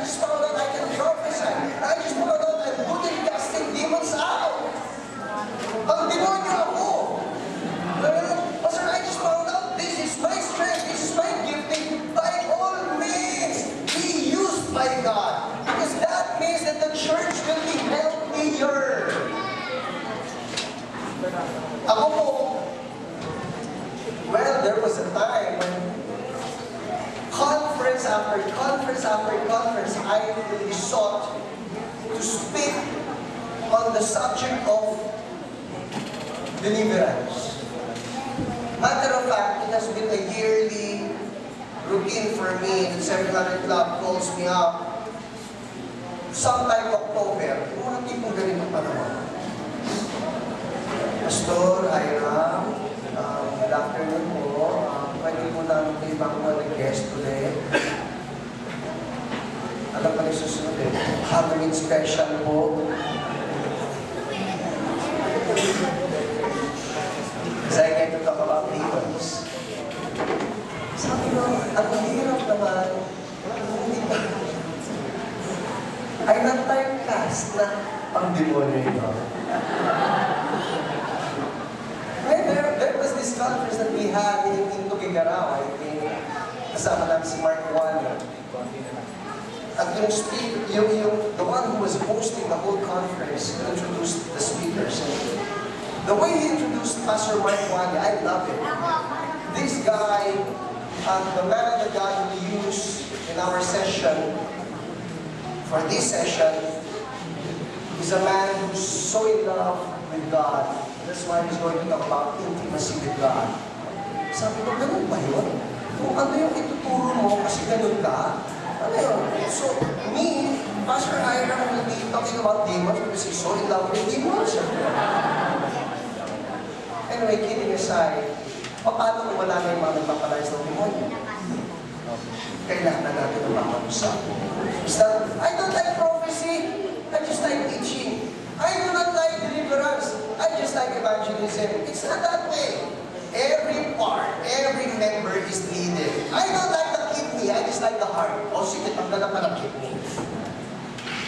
just found out I can prophesy. I just found out I'm good at casting demons out. Ang demonyo ako. Pastor, I just found out this is my strength, this is my gifting. By all means, be used by God. Because that means that the church will be healthier. Ako po, well, there was a time when conference after conference after conference, I really sought to speak on the subject of deliverance. Matter of fact, it has been a yearly routine for me. The 700 Club calls me up sometime October. Yung mga tipong ganito pa naman. Pastor, Hiram, good afternoon po. Pwede mo lang ito ibang mga guest today. Alam pa rin susunod eh. Halloween special po. Because I get to talk about demons. Sabi ko, ang hirap naman. Ay na-typecast na ang demonyo ito. There was this conference that we had in Tugigaraw, I think. Kasama namin si Mark Wano. At the one who was hosting the whole conference introduced the speakers. The way he introduced Pastor Mark Wano, I love it. This guy, the man that God will use in our session, for this session, is a man who's so in love with God. That's why he's going to talk about intimacy with God. Sabi ko, ganun ba yun? Kung ano yung ituturo mo kasi ganun ka, ano yun? So, me, Pastor Hiram will be talking about demons because he's so in love with demons. Anyway, kidding aside, paano kung wala na yung mga nagpapalays ng demonyo? Kailangan natin ang makapag-usapan. I don't like prophecy, I just like teaching. I do not like deliverance, I just like evangelism. It's not that way. Every part, every member is needed. I don't like the kidney, I just like the heart. O sige, tanggalan pa ng kidney.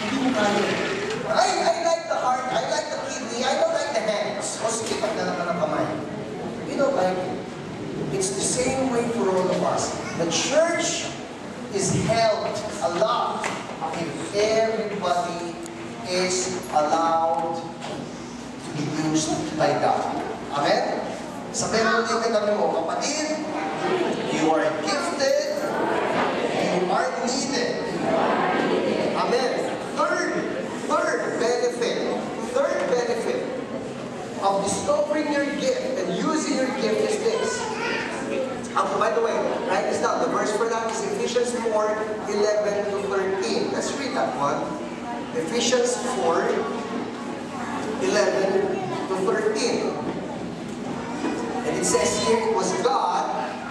Hindi mo kaya. I like the heart, I like the kidney, I don't like the hands. O sige, tanggalan pa ng kamay. You don't like it. It's the same way for all of us. The church is helped a lot if everybody is allowed to be used by God. Amen? Sabihin mo din kami mo, kapatid, you are gifted, you are needed. Amen? Third benefit of discovering your gift and using your gift is this. By the way, write this down. The verse for that is Ephesians 4:11 to 13. Let's read that one. Ephesians 4:11 to 13. And it says here, it was God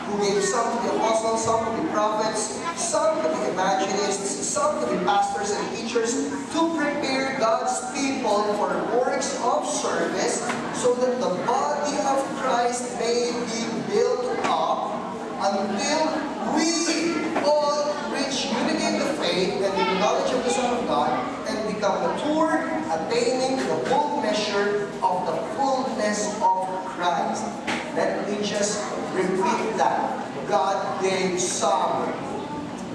who gave some to the apostles, some to the prophets, some to the evangelists, some to the pastors and teachers to prepare God's people for works of service so that the body of Christ may be built up until we all reach unity in the faith and in the knowledge of the Son of God and become mature, attaining the full measure of the fullness of Christ. Let me just repeat that. God gave some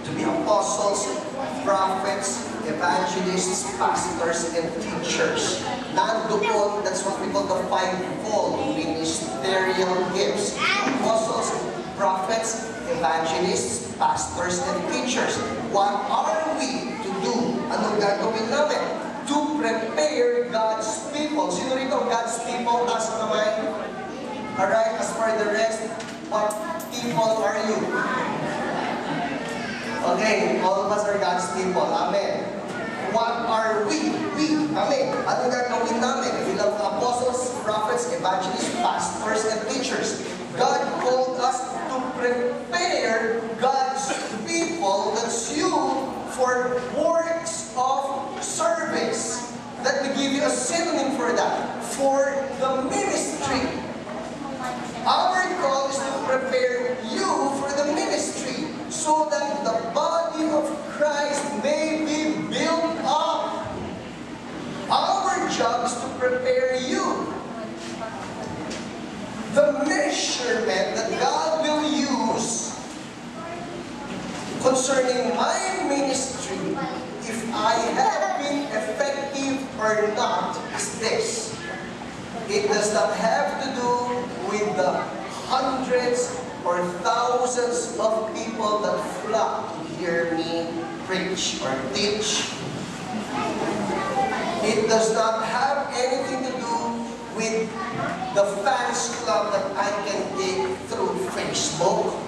to be apostles, prophets, evangelists, pastors, and teachers. Nandoon, that's what we call the fivefold ministerial gifts. Apostles, prophets, evangelists, pastors, and teachers. What are we to do? Anong gagawin namin? To prepare God's people. Sino rito God's people? Taas ang kamay. Alright, as for the rest, what people are you? Okay, all of us are God's people. Amen. What are we? Amen. Anong gagawin namin? Bilang apostles, prophets, evangelists, pastors, and teachers. God called us to prepare God's people, that's you, for works of service. Let me give you a synonym for that. For the ministry. Our call is to prepare you for the ministry so that the body of Christ may be measurement that God will use concerning my ministry, if I have been effective or not, is this. It does not have to do with the hundreds or thousands of people that flock to hear me preach or teach. It does not have anything to do with the fans club that I can get through Facebook.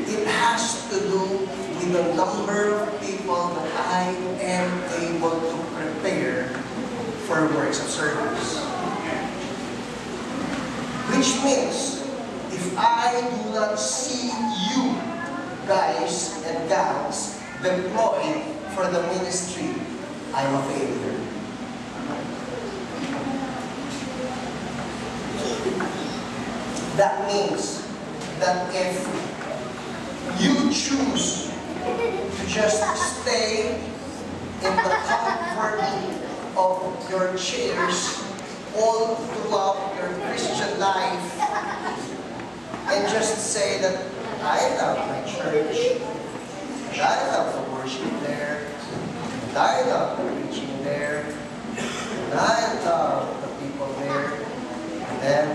It has to do with the number of people that I am able to prepare for works of service. Which means, if I do not see you guys and gals deployed for the ministry, I'm a failure. That means that if you choose to just stay in the comfort of your chairs all throughout your Christian life and just say that I love my church, I love the worship there, I love the preaching there, I love the people there, and then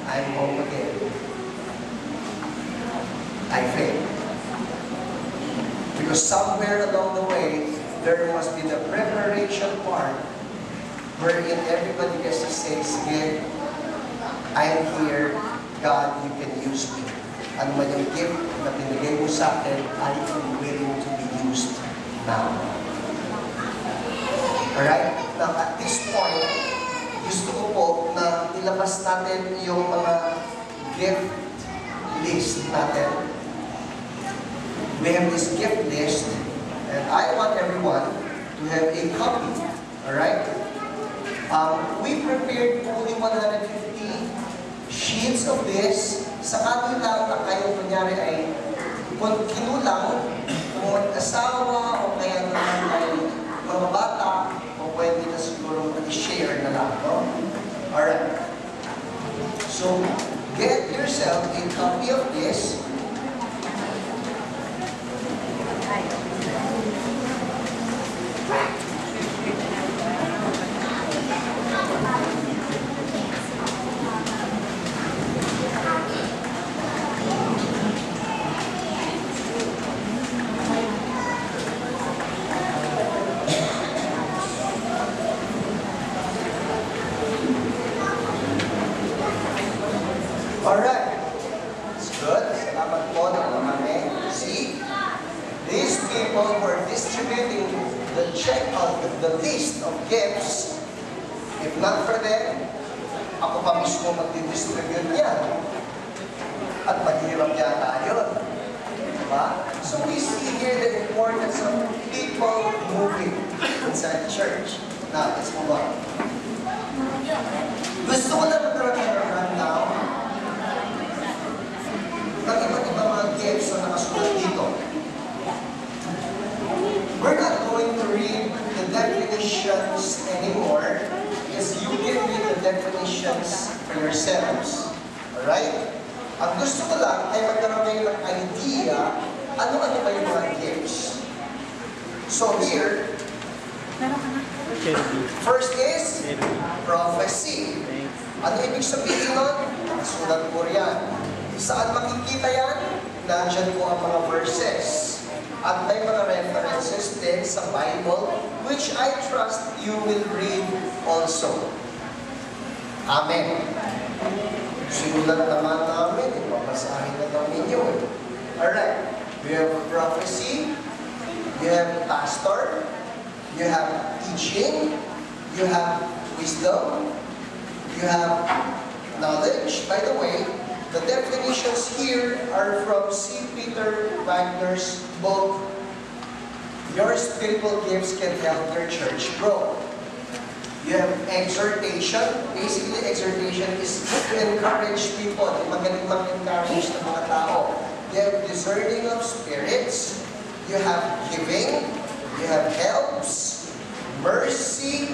I'm home again. I fail. Because somewhere along the way, there must be the preparation part wherein everybody gets to say, sige, I'm here, God, you can use me. Ano man yung gift na binigay mo sa akin, I am willing to be used now. Alright? Now, at this point, gusto ko po na ilabas natin yung mga gift list natin. We have this gift list, and I want everyone to have a copy. Alright? We prepared only 150 sheets of this. Sa kanila na kayo kunyari ay kung kinulang, kung mag-asawa o kaya naman ay mga bata, o pwede na siguro mag-share na lang, no? Alright. So, get yourself a copy of this. Alright. It's good. Salamat po na kami. See? These people were distributing the check of the list of gifts. If not for them, ako pa mismo mag-distribute yan. At maghirap yata yun. Diba? So we see here the importance of people moving inside the church. Now, let's move on. Gusto ko na magkaroon ng rundown ng iba't-ibang mga gifts na nakasulat dito. We're not going to read the definitions anymore because you can read the definitions for yourselves. Alright? Ang gusto ko lang ay magkaroon kayo ng idea ano-ano ba yung mga gifts. So here, first is prophecy. Ano ibig sabihin nun? Sulat po yan. Saan makikita yan? Nandyan po ang mga verses. At may mga references din sa Bible, which I trust you will read also. Amen. Sinulat naman namin, ipapasahin na daw ninyo. Alright. We have prophecy, you have pastor, you have teaching, you have wisdom, you have knowledge. By the way, the definitions here are from C. Peter Wagner's book, Your Spiritual Gifts Can Help Your Church Grow. You have exhortation. Basically, exhortation is to encourage people. Magaling mag-encourage ng mga tao. You have discerning of spirits. You have giving. You have helps, mercy,